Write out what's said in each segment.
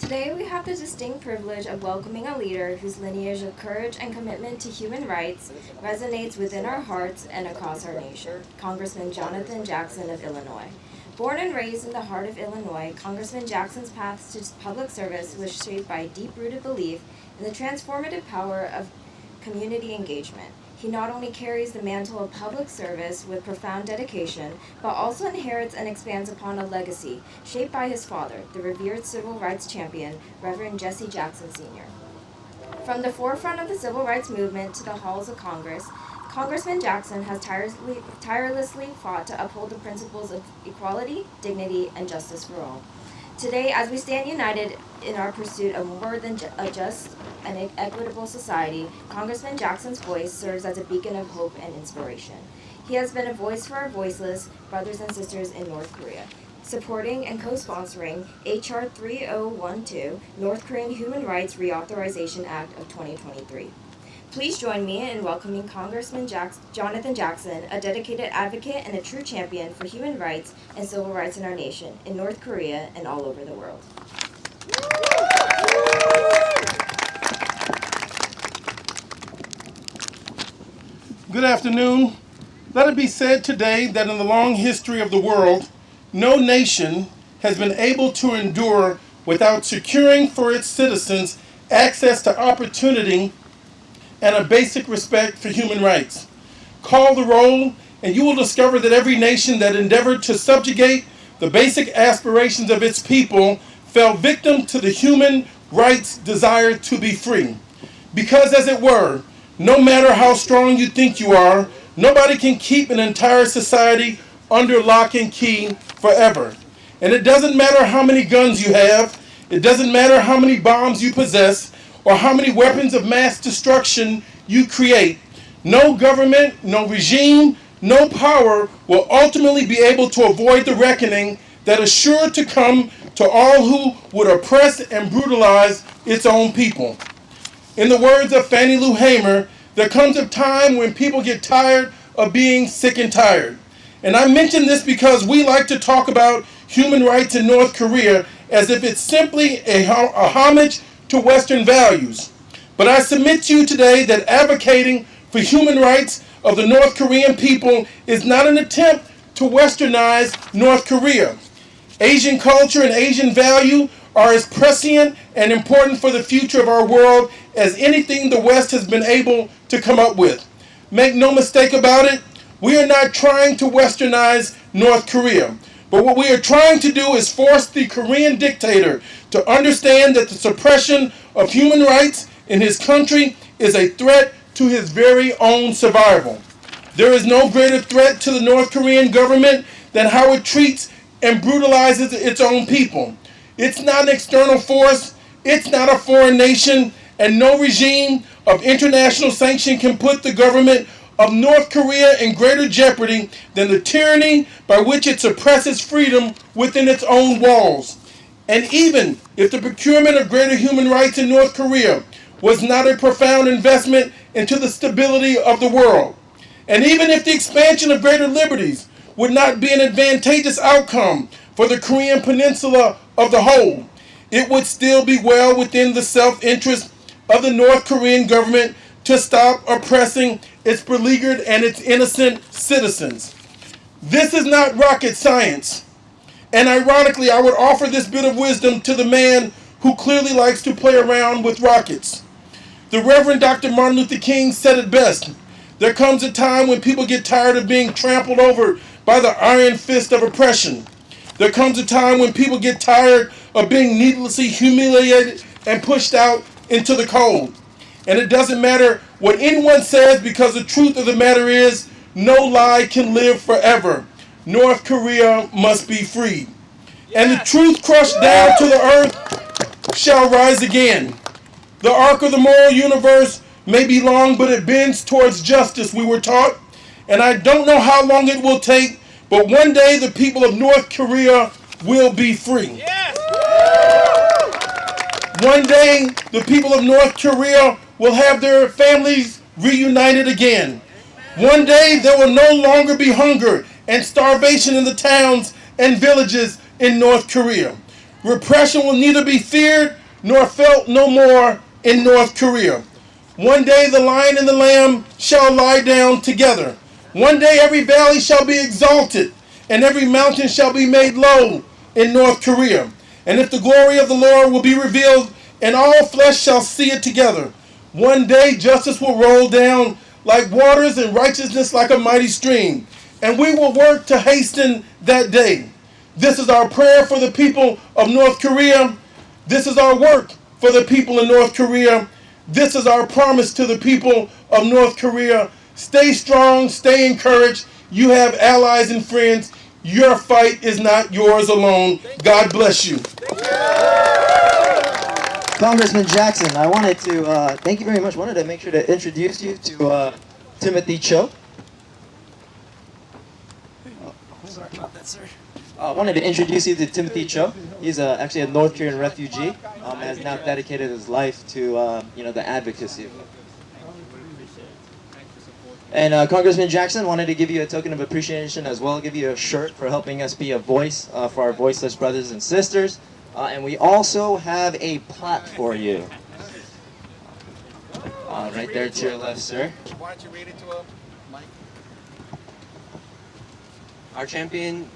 Today we have the distinct privilege of welcoming a leader whose lineage of courage and commitment to human rights resonates within our hearts and across our nation, Congressman Jonathan Jackson of Illinois. Born and raised in the heart of Illinois, Congressman Jackson's path to public service was shaped by a deep-rooted belief in the transformative power of community engagement. He not only carries the mantle of public service with profound dedication, but also inherits and expands upon a legacy shaped by his father, the revered civil rights champion, Reverend Jessie Jackson Sr. From the forefront of the civil rights movement to the halls of Congress, Congressman Jackson has tirelessly fought to uphold the principles of equality, dignity, and justice for all. Today, as we stand united in our pursuit of more than a just and equitable society, Congressman Jackson's voice serves as a beacon of hope and inspiration. He has been a voice for our voiceless brothers and sisters in North Korea, supporting and co-sponsoring H.R. 3012, North Korean Human Rights Reauthorization Act of 2023. Please join me in welcoming Congressman Jonathan Jackson, a dedicated advocate and a true champion for human rights and civil rights in our nation, in North Korea, and all over the world. Good afternoon. Let it be said today that in the long history of the world, no nation has been able to endure without securing for its citizens access to opportunity and a basic respect for human rights. Call the roll, and you will discover that every nation that endeavored to subjugate the basic aspirations of its people fell victim to the human rights desire to be free. Because, as it were, no matter how strong you think you are, nobody can keep an entire society under lock and key forever. And it doesn't matter how many guns you have, it doesn't matter how many bombs you possess, or how many weapons of mass destruction you create. No government, no regime, no power will ultimately be able to avoid the reckoning that is sure to come to all who would oppress and brutalize its own people. In the words of Fannie Lou Hamer, there comes a time when people get tired of being sick and tired. And I mention this because we like to talk about human rights in North Korea as if it's simply a homage to Western values. But I submit to you today that advocating for human rights of the North Korean people is not an attempt to Westernize North Korea. Asian culture and Asian value are as prescient and important for the future of our world as anything the West has been able to come up with. Make no mistake about it, we are not trying to Westernize North Korea. But what we are trying to do is force the Korean dictator to understand that the suppression of human rights in his country is a threat to his very own survival. There is no greater threat to the North Korean government than how it treats and brutalizes its own people. It's not an external force, it's not a foreign nation, and no regime of international sanction can put the government of North Korea in greater jeopardy than the tyranny by which it suppresses freedom within its own walls. And even if the procurement of greater human rights in North Korea was not a profound investment into the stability of the world, and even if the expansion of greater liberties would not be an advantageous outcome for the Korean peninsula of the whole, it would still be well within the self-interest of the North Korean government to stop oppressing its beleaguered and its innocent citizens. This is not rocket science. And ironically, I would offer this bit of wisdom to the man who clearly likes to play around with rockets. The Reverend Dr. Martin Luther King said it best. There comes a time when people get tired of being trampled over by the iron fist of oppression. There comes a time when people get tired of being needlessly humiliated and pushed out into the cold. And it doesn't matter what anyone says, because the truth of the matter is, no lie can live forever. North Korea must be freed. And the truth crushed down to the earth shall rise again. The arc of the moral universe may be long, but it bends towards justice, we were taught. And I don't know how long it will take, but one day the people of North Korea will be free. Yes. One day the people of North Korea will have their families reunited again. One day there will no longer be hunger and starvation in the towns and villages in North Korea. Repression will neither be feared nor felt no more in North Korea. One day the lion and the lamb shall lie down together. One day every valley shall be exalted, and every mountain shall be made low in North Korea. And if the glory of the Lord will be revealed, and all flesh shall see it together. One day justice will roll down like waters, and righteousness like a mighty stream. And we will work to hasten that day. This is our prayer for the people of North Korea. This is our work for the people in North Korea. This is our promise to the people of North Korea. Stay strong, stay encouraged. You have allies and friends. Your fight is not yours alone. God bless you. Congressman Jackson, I wanted to, thank you very much. Wanted to make sure to introduce you to Timothy Cho. Sorry about that, sir. I wanted to introduce you to Timothy Cho. He's actually a North Korean refugee. Has now dedicated his life to the advocacy. And Congressman Jackson wanted to give you a token of appreciation as well. Give you a shirt for helping us be a voice for our voiceless brothers and sisters. And we also have a plaque for you. Right there to your left, sir. Why don't you read it to him, Mike? Our champion,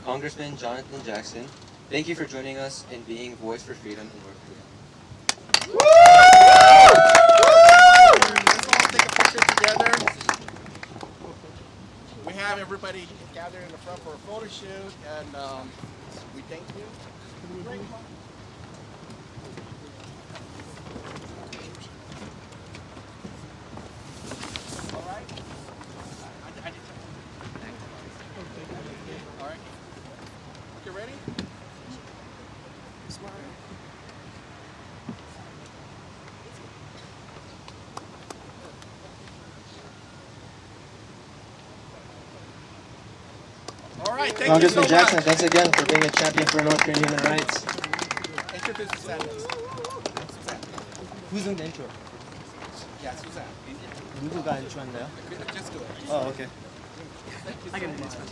Congressman Jonathan Jackson, thank you for joining us in being Voice for Freedom in North Korea. Let's all take a picture together. We have everybody gathered in the front for a photo shoot, and we thank you. All right. All right. Okay, ready? Smile. All right, thank Congressman you so Jackson, much. thanks again for being a champion for North Korean human rights. Introduce Suzanne. Suzanne. Who's in the intro? Yeah, Suzanne. 누구가 인트로인데요? Just do it. Oh, okay. I can do this one.